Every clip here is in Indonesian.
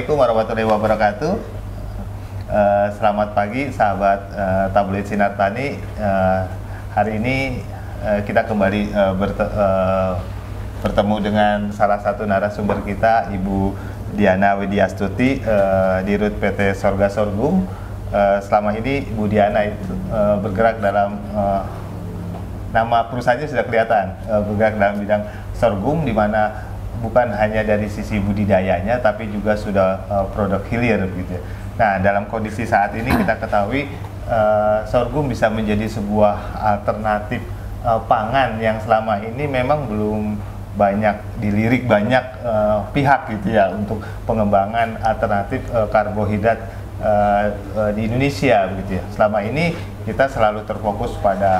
Assalamualaikum warahmatullahi wabarakatuh. Selamat pagi sahabat Tabloid Sinar Tani. Hari ini kita kembali bertemu dengan salah satu narasumber kita, Ibu Diana Widyastuti, Dirut PT Sorga Sorghum. Selama ini Ibu Diana itu bergerak dalam nama perusahaannya sudah kelihatan, bergerak dalam bidang sorghum, di mana bukan hanya dari sisi budidayanya tapi juga sudah produk hilir gitu. Nah, dalam kondisi saat ini kita ketahui sorghum bisa menjadi sebuah alternatif pangan yang selama ini memang belum banyak dilirik banyak pihak gitu ya untuk pengembangan alternatif karbohidrat di Indonesia gitu ya. Selama ini kita selalu terfokus pada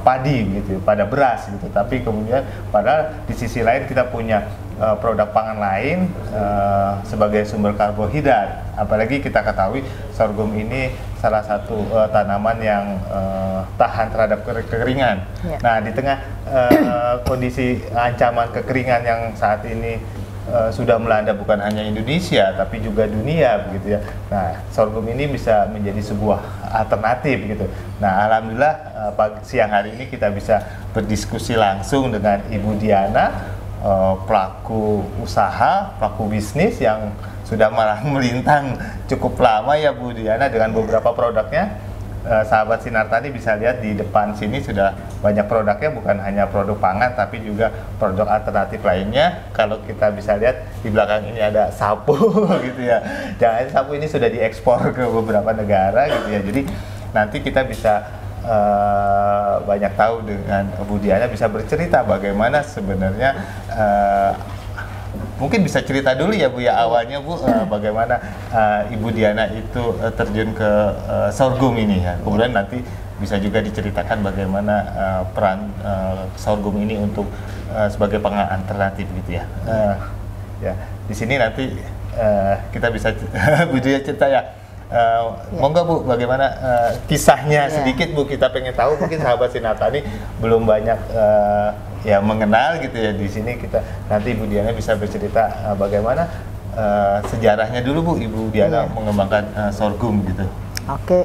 padi gitu, pada beras gitu. Tapi kemudian padahal di sisi lain kita punya produk pangan lain sebagai sumber karbohidrat. Apalagi kita ketahui sorghum ini salah satu tanaman yang tahan terhadap kekeringan. Ya. Nah, di tengah kondisi ancaman kekeringan yang saat ini sudah melanda bukan hanya Indonesia tapi juga dunia begitu ya. Nah, sorghum ini bisa menjadi sebuah alternatif gitu. Nah, alhamdulillah siang hari ini kita bisa berdiskusi langsung dengan Ibu Diana, pelaku usaha, pelaku bisnis yang sudah malah melintang cukup lama ya Bu Diana dengan beberapa produknya. Sahabat Sinar Tani bisa lihat di depan sini sudah banyak produknya, bukan hanya produk pangan tapi juga produk alternatif lainnya. Kalau kita bisa lihat di belakang ini ada sapu gitu ya. Jangan sapu ini sudah diekspor ke beberapa negara gitu ya. Jadi nanti kita bisa banyak tahu dengan Bu Diana, bisa bercerita bagaimana sebenarnya mungkin bisa cerita dulu ya Bu ya awalnya Bu, bagaimana Ibu Diana itu terjun ke sorghum ini ya. Kemudian nanti bisa juga diceritakan bagaimana peran sorghum ini untuk sebagai pangan alternatif gitu ya. Ya di sini nanti kita bisa Bu Diana cerita ya. Monggo Bu, bagaimana kisahnya sedikit Bu, kita pengen tahu, mungkin sahabat Sinar Tani belum banyak ya mengenal gitu ya. Di sini kita nanti Ibu Diana bisa bercerita bagaimana sejarahnya dulu Bu, Ibu Diana mengembangkan sorghum gitu. Oke,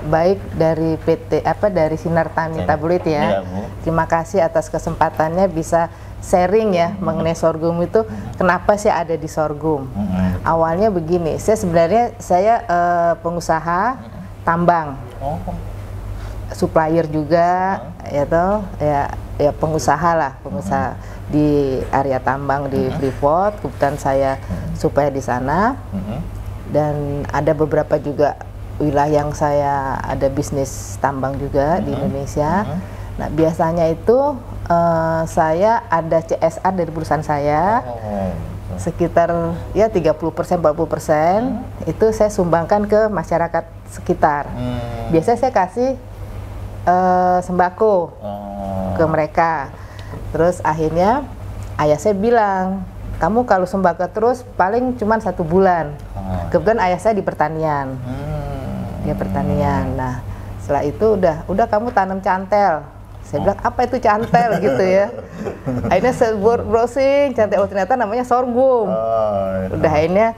baik dari PT dari Sinar Tani Tabloid ya. Terima kasih atas kesempatannya bisa sharing ya mengenai sorghum itu. Kenapa sih ada di sorghum? Awalnya begini, saya pengusaha tambang, supplier juga, ya pengusaha lah, pengusaha di area tambang di Freeport. Kebetulan saya supplier di sana, dan ada beberapa juga wilayah yang saya ada bisnis tambang juga di Indonesia. Nah, biasanya itu saya ada CSR dari perusahaan saya sekitar ya 30%-40% itu saya sumbangkan ke masyarakat sekitar. Biasanya saya kasih sembako ke mereka. Terus akhirnya ayah saya bilang, kamu kalau sembako terus paling cuma 1 bulan. Kebetulan ayah saya di pertanian. Dia pertanian. Nah, setelah itu udah kamu tanam cantel. Saya bilang, apa itu cantel gitu ya. Akhirnya saya browsing cantel, ternyata namanya sorghum. Udah akhirnya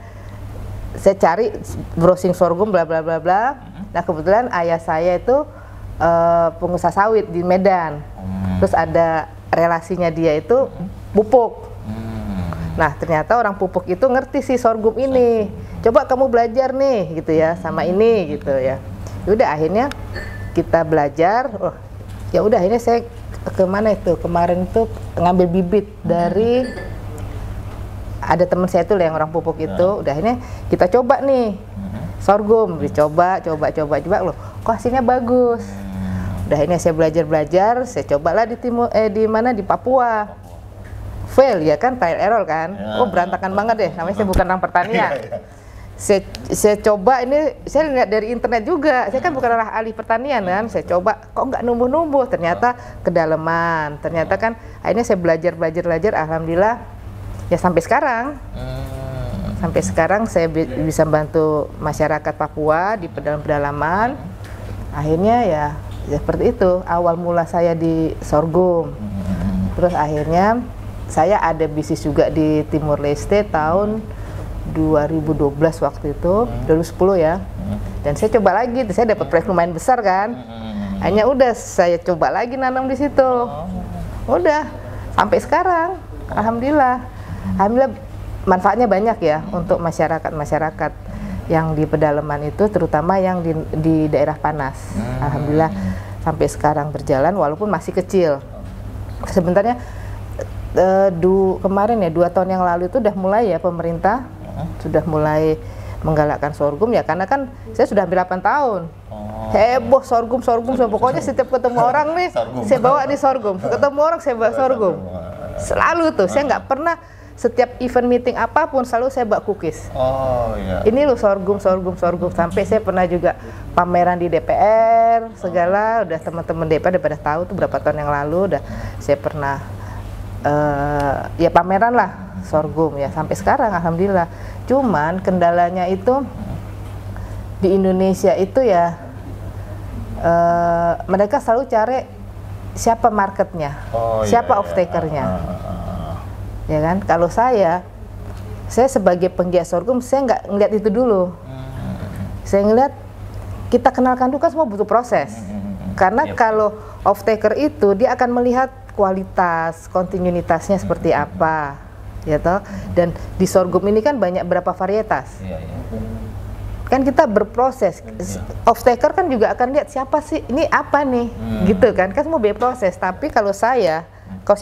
saya cari browsing sorghum bla bla bla bla. Nah, kebetulan ayah saya itu pengusaha sawit di Medan. Terus ada relasinya dia itu pupuk. Nah, ternyata orang pupuk itu ngerti sih sorghum ini. Coba kamu belajar nih gitu ya sama ini gitu ya. Udah akhirnya kita belajar. Ya udah akhirnya saya kemana itu kemarin itu ngambil bibit dari ada teman saya itu yang orang pupuk itu. Udah akhirnya kita coba nih sorghum, dicoba loh, kok hasilnya bagus. Udah akhirnya saya belajar, saya cobalah di di Papua. Fail ya kan, trial error kan. Oh, berantakan banget deh, namanya saya bukan orang pertanian. Saya coba ini, saya lihat dari internet juga, saya kan bukan orang ahli pertanian kan, saya coba kok nggak numbuh-numbuh, ternyata kedalaman, ternyata kan akhirnya saya belajar, alhamdulillah ya sampai sekarang saya bisa bantu masyarakat Papua di pedalaman. Akhirnya ya seperti itu awal mula saya di sorghum. Terus akhirnya saya ada bisnis juga di Timur Leste tahun 2012 waktu itu, 2010 ya. Dan saya coba lagi, saya dapat prize lumayan besar kan. Hanya udah saya coba lagi nanam di situ. Udah sampai sekarang, alhamdulillah. Alhamdulillah manfaatnya banyak ya untuk masyarakat yang di pedalaman itu, terutama yang di daerah panas. Alhamdulillah sampai sekarang berjalan walaupun masih kecil. Sebenarnya kemarin ya 2 tahun yang lalu itu udah mulai ya pemerintah sudah mulai menggalakkan sorghum ya, karena kan saya sudah hampir 8 tahun. Heboh sorghum, pokoknya setiap ketemu orang nih saya bawa nih sorghum, ketemu orang saya bawa sorghum. Selalu tuh, saya nggak pernah, setiap event meeting apapun selalu saya bawa cookies. Ini loh sorghum, sampai saya pernah juga pameran di DPR segala, udah teman-teman DPR udah pada tahu tuh berapa tahun yang lalu, udah saya pernah ya pameran lah sorghum ya sampai sekarang alhamdulillah. Cuman kendalanya itu di Indonesia itu ya mereka selalu cari siapa marketnya, siapa off-takernya. Ya kan, kalau saya sebagai penggiat sorghum saya nggak ngeliat itu dulu. Saya ngeliat kita kenalkan dulu kan semua butuh proses. Karena kalau off-taker itu dia akan melihat kualitas, kontinuitasnya seperti apa, ya toh. Dan di sorghum ini kan banyak berapa varietas. Kan kita berproses. Off-taker kan juga akan lihat siapa sih, ini apa nih, gitu kan. Kan semua berproses. Tapi kalau saya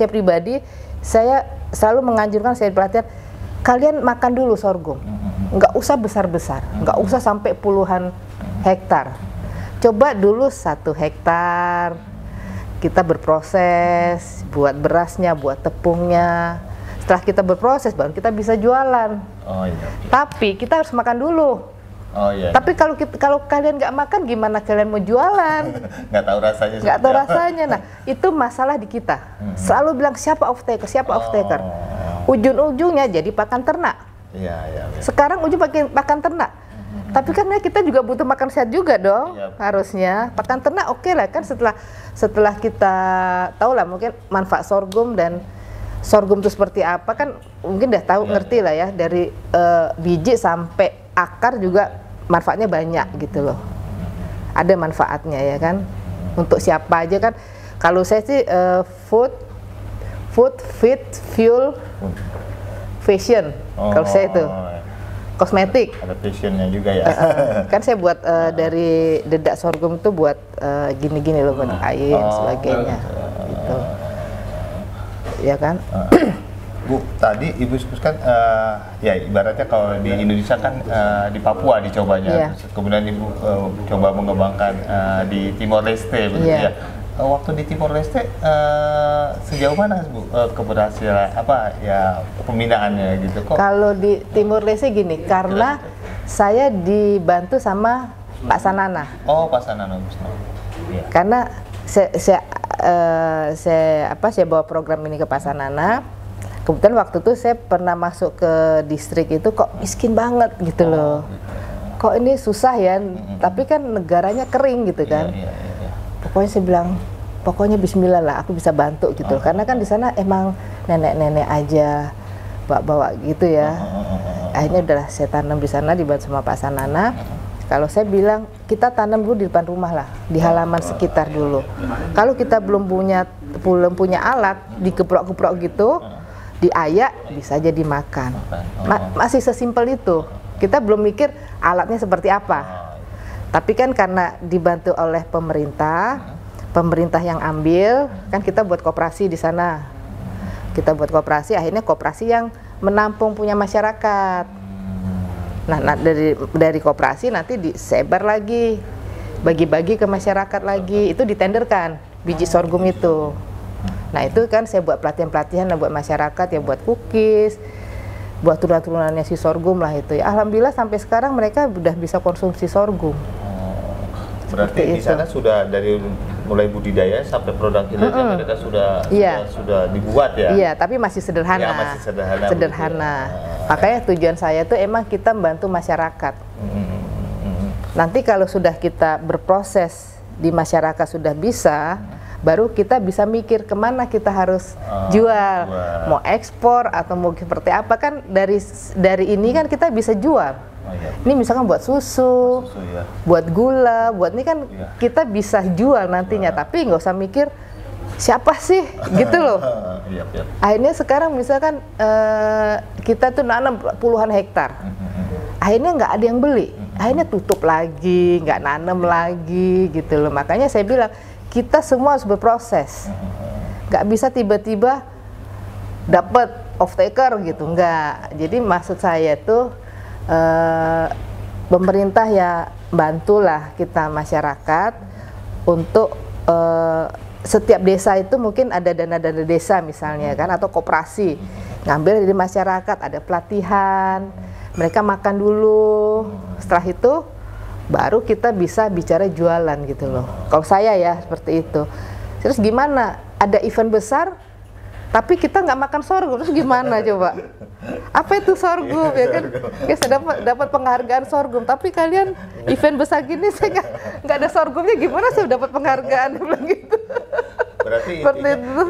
pribadi, saya selalu menganjurkan, saya perhatian, kalian makan dulu sorghum. Nggak usah besar-besar, nggak usah sampai puluhan hektar. Coba dulu 1 hektar. Kita berproses, buat berasnya, buat tepungnya. Setelah kita berproses, baru kita bisa jualan. Tapi kita harus makan dulu. Tapi kalau kalian nggak makan, gimana kalian mau jualan? Nggak tahu rasanya. Nggak tahu rasanya. Nah, itu masalah di kita. Selalu bilang siapa off-taker, siapa off-taker. Ujung-ujungnya jadi pakan ternak. Sekarang ujung pakan ternak. Tapi kan kita juga butuh makan sehat juga dong, harusnya. Pakan ternak oke lah kan, setelah kita tahu lah mungkin manfaat sorghum dan sorghum itu seperti apa kan, mungkin udah tahu ngerti lah ya, dari biji sampai akar juga manfaatnya banyak gitu loh. Ada manfaatnya ya kan, untuk siapa aja kan. Kalau saya sih food, feed, fuel, fashion. Kalau saya itu kosmetik. Ada fashionnya juga ya. Kan saya buat dari dedak sorghum itu buat gini-gini loh, buat kain sebagainya. Gitu. Ya kan? Bu, tadi Ibu sebutkan ya ibaratnya kalau di Indonesia kan di Papua dicobanya, terus kemudian Ibu coba mengembangkan di Timor Leste begitu ya. Waktu di Timor Leste sejauh mana Bu keberhasilan pembinaannya gitu kok? Kalau di Timor Leste gini, karena saya dibantu sama Pak Sanana. Pak Sanana. Karena saya bawa program ini ke Pak Sanana. Kebetulan waktu itu saya pernah masuk ke distrik itu, kok miskin banget gitu loh. Kok ini susah ya, tapi kan negaranya kering gitu kan. Pokoknya saya bilang, pokoknya bismillah lah, aku bisa bantu gitu. Karena kan di sana emang nenek-nenek aja bawa gitu ya. Akhirnya udahlah saya tanam di sana, dibantu sama Pak Sanana. Kalau saya bilang, kita tanam dulu di depan rumah lah, di halaman sekitar dulu. Kalau kita belum punya alat, dikeprok-keprok gitu, diayak, bisa jadi makan. Masih sesimpel itu. Kita belum mikir alatnya seperti apa. Tapi kan karena dibantu oleh pemerintah yang ambil, kan kita buat koperasi di sana. Kita buat koperasi, akhirnya koperasi yang menampung punya masyarakat. Nah dari koperasi nanti disebar lagi, bagi-bagi ke masyarakat lagi, itu ditenderkan biji sorghum itu. Nah itu kan saya buat pelatihan-pelatihan buat masyarakat ya, buat cookies, buat turunan-turunannya si sorghum lah itu ya. Alhamdulillah sampai sekarang mereka udah bisa konsumsi sorghum. Berarti di sana sudah dari mulai budidaya sampai produk hilirnya mereka sudah dibuat ya? Iya, tapi masih sederhana. Ya, masih sederhana. Makanya tujuan saya itu emang kita membantu masyarakat. Nanti kalau sudah kita berproses di masyarakat sudah bisa, baru kita bisa mikir kemana kita harus jual, mau ekspor atau mau seperti apa, kan dari ini kan kita bisa jual. Ini misalkan buat susu, ya. Buat gula, buat ini kan kita bisa jual nantinya, tapi nggak usah mikir siapa sih gitu loh. Akhirnya sekarang misalkan kita tuh nanam puluhan hektar, akhirnya nggak ada yang beli, akhirnya tutup lagi, nggak nanam lagi gitu loh. Makanya saya bilang kita semua harus berproses, nggak bisa tiba-tiba dapat off taker gitu, nggak. Jadi maksud saya tuh pemerintah ya bantulah kita masyarakat untuk setiap desa itu mungkin ada dana-dana desa misalnya kan, atau koperasi ngambil dari masyarakat, ada pelatihan, mereka makan dulu, setelah itu baru kita bisa bicara jualan gitu loh. Kalau saya ya seperti itu. Terus gimana? Ada event besar, tapi kita nggak makan sorghum, terus gimana coba? Apa itu sorghum ya kan? Ya saya dapat penghargaan sorghum, tapi kalian event besar gini saya nggak ada sorghumnya, gimana saya dapat penghargaan? Bilang gitu. Berarti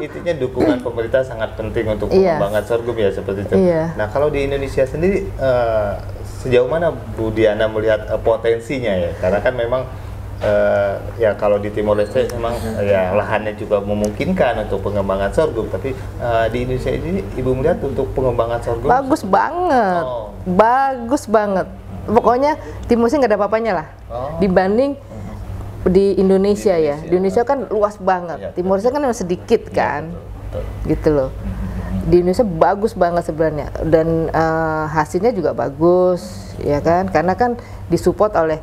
intinya dukungan pemerintah sangat penting untuk pengembangan sorghum ya, seperti itu. Nah, kalau di Indonesia sendiri sejauh mana Bu Diana melihat potensinya ya? Karena kan memang ya kalau di Timor Leste memang ya lahannya juga memungkinkan untuk pengembangan sorghum, tapi di Indonesia ini Ibu melihat untuk pengembangan sorghum bagus banget, bagus banget. Pokoknya Timor Leste nggak ada apa-apanya lah dibanding di Indonesia ya. Di Indonesia kan luas banget, Timor Leste kan memang sedikit kan, gitu loh. Di Indonesia bagus banget sebenarnya, dan hasilnya juga bagus ya kan, karena kan disupport oleh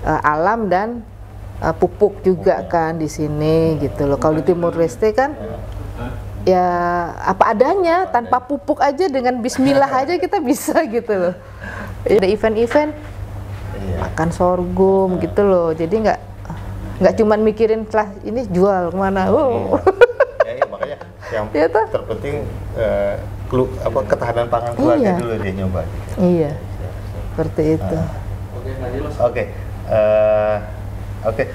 alam dan pupuk juga kan di sini gitu loh. Kalau di Timor Leste kan ya apa adanya, tanpa pupuk aja, dengan bismillah aja kita bisa gitu loh. Ada event-event makan sorghum gitu loh, jadi nggak cuman mikirin lah ini jual kemana. Makanya yang terpenting ketahanan pangan keluarga dulu dia nyoba. Iya, seperti itu. Oke,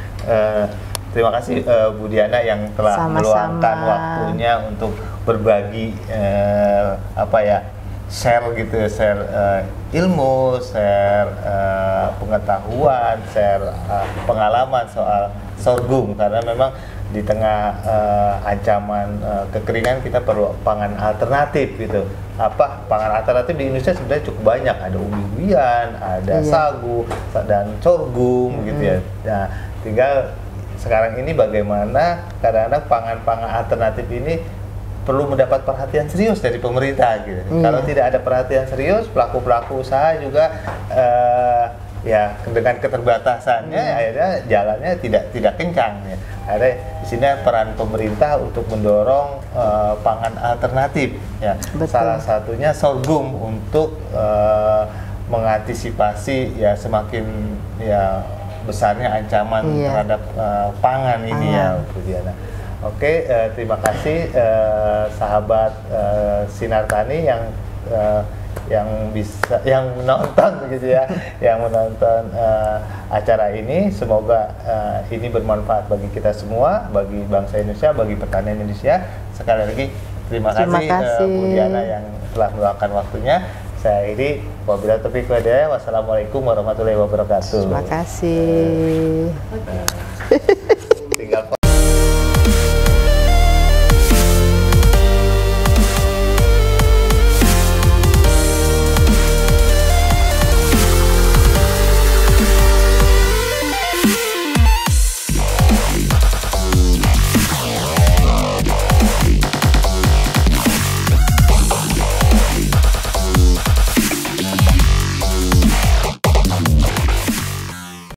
terima kasih Bu Diana yang telah meluangkan waktunya untuk berbagi share ilmu, share pengetahuan, share pengalaman soal sorghum, karena memang di tengah ancaman kekeringan kita perlu pangan alternatif gitu. Pangan alternatif di Indonesia sebenarnya cukup banyak, ada umbi-umbian, ada sagu dan sorghum gitu ya. Nah, tinggal sekarang ini bagaimana kadang-kadang pangan-pangan alternatif ini perlu mendapat perhatian serius dari pemerintah gitu. Kalau tidak ada perhatian serius, pelaku-pelaku usaha juga ya dengan keterbatasannya akhirnya jalannya tidak kencang ya. Ada di sini peran pemerintah untuk mendorong pangan alternatif ya. Salah satunya sorghum untuk mengantisipasi ya semakin ya besarnya ancaman terhadap pangan ini ya Bu Diana. Oke, terima kasih sahabat Sinar Tani yang menonton gitu ya, yang menonton acara ini. Semoga ini bermanfaat bagi kita semua, bagi bangsa Indonesia, bagi petani Indonesia. Sekali lagi terima kasih Bu Diana yang telah meluangkan waktunya. Saya akhiri, wabillahi taufiq wal hidayah. Wassalamualaikum warahmatullahi wabarakatuh. Terima kasih.